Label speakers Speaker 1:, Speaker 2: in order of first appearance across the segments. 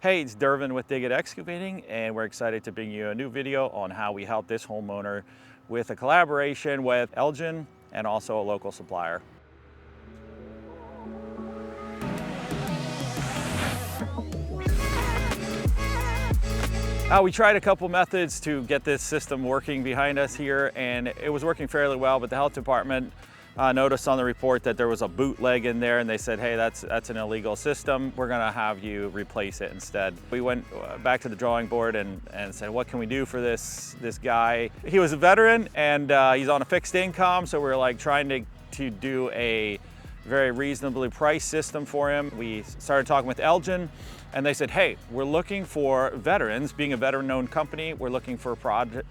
Speaker 1: Hey, it's Dervin with Dig It Excavating, and we're excited to bring you a new video on how we help this homeowner with a collaboration with Eljen and also a local supplier. We tried a couple methods to get this system working behind us here, and it was working fairly well, but the health department noticed on the report that there was a bootleg in there, and they said, hey, that's an illegal system. We're gonna have you replace it instead. We went back to the drawing board and said, what can we do for this guy? He was a veteran, and he's on a fixed income, so we're like trying to do a very reasonably priced system for him. We started talking with Eljen, and they said, hey, we're looking for veterans. Being a veteran-owned company, we're looking for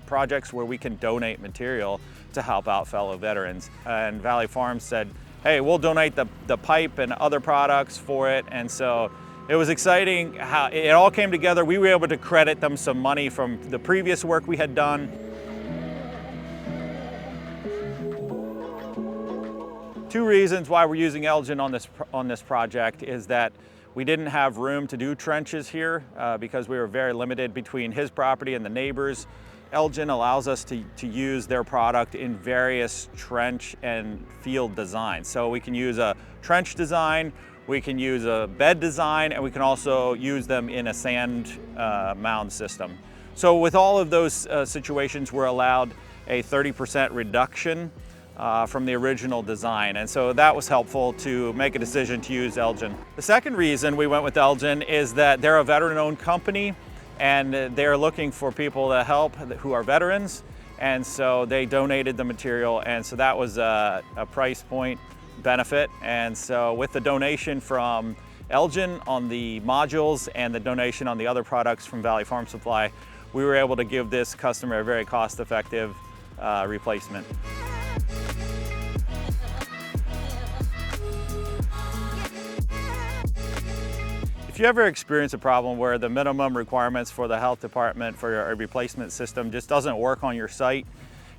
Speaker 1: projects where we can donate material to help out fellow veterans. And Valley Farms said, hey, we'll donate the pipe and other products for it. And so it was exciting how it all came together. We were able to credit them some money from the previous work we had done. Two reasons why we're using Eljen on this project is that we didn't have room to do trenches here because we were very limited between his property and the neighbors. Eljen allows us to use their product in various trench and field designs. So we can use a trench design, we can use a bed design, and we can also use them in a sand mound system. So with all of those situations, we're allowed a 30% reduction from the original design. And so that was helpful to make a decision to use Eljen. The second reason we went with Eljen is that they're a veteran-owned company, and they're looking for people to help who are veterans. And so they donated the material, and so that was a price point benefit. And so with the donation from Eljen on the modules and the donation on the other products from Valley Farm Supply, we were able to give this customer a very cost-effective replacement. If you ever experience a problem where the minimum requirements for the health department for a replacement system just doesn't work on your site,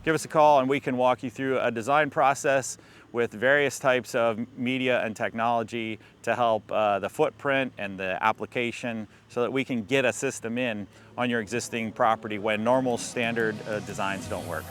Speaker 1: give us a call and we can walk you through a design process with various types of media and technology to help the footprint and the application so that we can get a system in on your existing property when normal standard designs don't work.